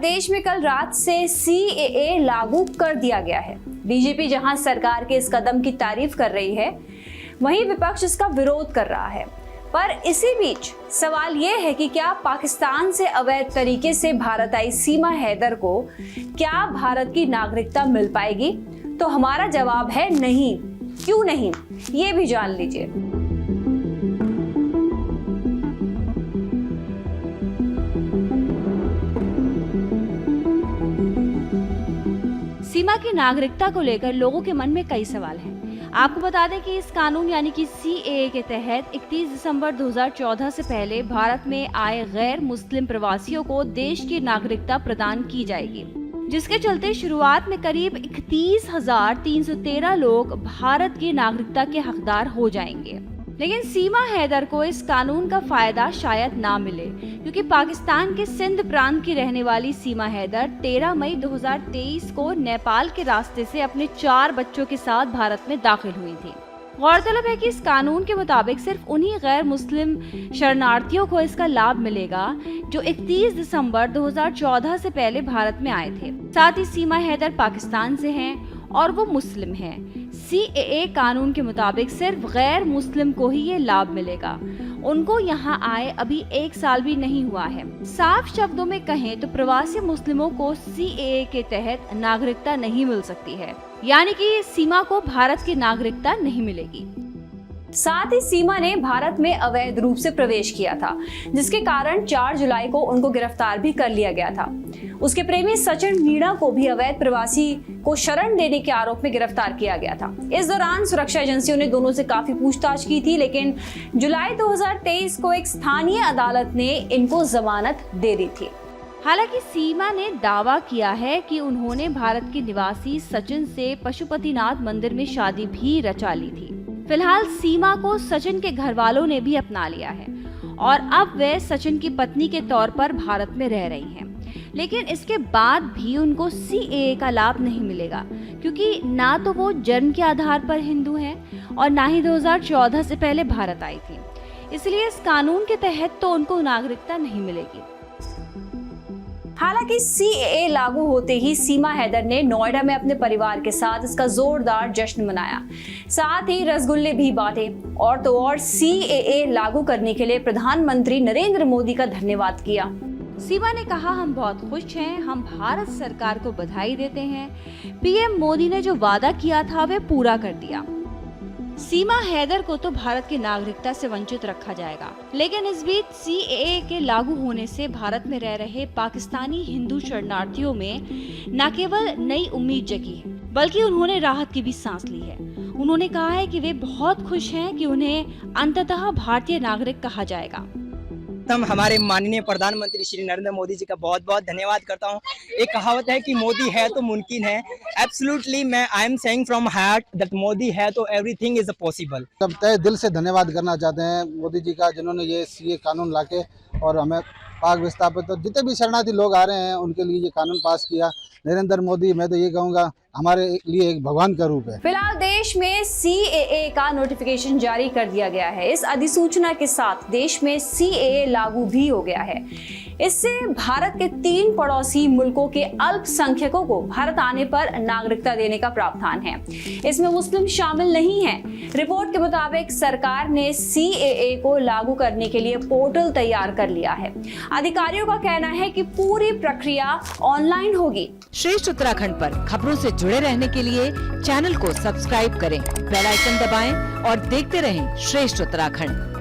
देश में कल रात से CAA लागू कर दिया गया है। बीजेपी जहां सरकार के इस कदम की तारीफ कर रही है, वहीं विपक्ष इसका विरोध कर रहा है। पर इसी बीच सवाल यह है कि क्या पाकिस्तान से अवैध तरीके से भारत आई सीमा हैदर को क्या भारत की नागरिकता मिल पाएगी? तो हमारा जवाब है नहीं। क्यों नहीं, ये भी जान लीजिए। सीमा की नागरिकता को लेकर लोगों के मन में कई सवाल हैं। आपको बता दें कि इस कानून यानी कि CAA के तहत 31 दिसंबर 2014 से पहले भारत में आए गैर मुस्लिम प्रवासियों को देश की नागरिकता प्रदान की जाएगी, जिसके चलते शुरुआत में करीब 31,313 लोग भारत की नागरिकता के हकदार हो जाएंगे। लेकिन सीमा हैदर को इस कानून का फायदा शायद ना मिले, क्योंकि पाकिस्तान के सिंध प्रांत की रहने वाली सीमा हैदर 13 मई 2023 को नेपाल के रास्ते से अपने 4 बच्चों के साथ भारत में दाखिल हुई थी। गौरतलब है कि इस कानून के मुताबिक सिर्फ उन्हीं गैर मुस्लिम शरणार्थियों को इसका लाभ मिलेगा जो 31 दिसंबर 2014 से पहले भारत में आए थे। साथ ही सीमा हैदर पाकिस्तान से हैं और वो मुस्लिम हैं। CAA कानून के मुताबिक सिर्फ गैर मुस्लिम को ही ये लाभ मिलेगा। उनको यहाँ आए अभी 1 साल भी नहीं हुआ है। साफ शब्दों में कहें तो प्रवासी मुस्लिमों को CAA के तहत नागरिकता नहीं मिल सकती है, यानी कि सीमा को भारत की नागरिकता नहीं मिलेगी। साथ ही सीमा ने भारत में अवैध रूप से प्रवेश किया था, जिसके कारण 4 जुलाई को उनको गिरफ्तार भी कर लिया गया था। उसके प्रेमी सचिन मीणा को भी अवैध प्रवासी को शरण देने के आरोप में गिरफ्तार किया गया था। इस दौरान सुरक्षा एजेंसियों ने दोनों से काफी पूछताछ की थी, लेकिन जुलाई 2023 को एक स्थानीय अदालत ने इनको जमानत दे दी थी। हालांकि सीमा ने दावा किया है कि उन्होंने भारत के निवासी सचिन से पशुपतिनाथ मंदिर में शादी भी रचा ली थी। फिलहाल सीमा को सचिन के घर वालों ने भी अपना लिया है और अब वे सचिन की पत्नी के तौर पर भारत में रह रही हैं। लेकिन इसके बाद भी उनको CAA का लाभ नहीं मिलेगा, क्योंकि ना तो वो जन्म के आधार पर हिंदू हैं और ना ही 2014 से पहले भारत आई थी। इसलिए इस कानून के तहत तो उनको नागरिकता नहीं मिलेगी। हालांकि CAA लागू होते ही सीमा हैदर ने नोएडा में अपने परिवार के साथ इसका जोरदार जश्न मनाया, साथ ही रसगुल्ले भी बांटे और तो और CAA लागू करने के लिए प्रधानमंत्री नरेंद्र मोदी का धन्यवाद किया। सीमा ने कहा, हम बहुत खुश हैं, हम भारत सरकार को बधाई देते हैं। PM मोदी ने जो वादा किया था वे पूरा कर दिया। सीमा हैदर को तो भारत की नागरिकता से वंचित रखा जाएगा, लेकिन इस बीच CAA के लागू होने से भारत में रह रहे पाकिस्तानी हिंदू शरणार्थियों में न केवल नई उम्मीद जगी है, बल्कि उन्होंने राहत की भी सांस ली है। उन्होंने कहा है कि वे बहुत खुश हैं कि उन्हें अंततः भारतीय नागरिक कहा जाएगा। हम हमारे माननीय प्रधानमंत्री श्री नरेंद्र मोदी जी का बहुत बहुत धन्यवाद करता हूं। एक कहावत है कि मोदी है तो मुमकिन है। एब्सोल्युटली मैं I am saying from heart that Modi है तो एवरीथिंग इज पॉसिबल। सब तहे दिल से धन्यवाद करना चाहते हैं मोदी जी का, जिन्होंने ये CAA कानून लाके और हमें पाक विस्थापित तो जितने भी शरणार्थी लोग आ रहे हैं उनके लिए ये कानून पास किया। नरेंद्र मोदी, मैं तो ये कहूँगा, हमारे लिए एक भगवान का रूप है। फिलहाल देश में CAA का नोटिफिकेशन जारी कर दिया गया है। इस अधिसूचना के साथ देश में CAA लागू भी हो गया है। इससे भारत के 3 पड़ोसी मुल्कों के अल्पसंख्यकों को भारत आने पर नागरिकता देने का प्रावधान है। इसमें मुस्लिम शामिल नहीं हैं। रिपोर्ट के मुताबिक सरकार ने CAA को लागू करने के लिए पोर्टल तैयार कर लिया है। अधिकारियों का कहना है कि पूरी प्रक्रिया ऑनलाइन होगी। श्रेष्ठ उत्तराखंड पर खबरों से जुड़े रहने के लिए चैनल को सब्सक्राइब करें, बेल आइकन दबाएं और देखते रहें श्रेष्ठ उत्तराखंड।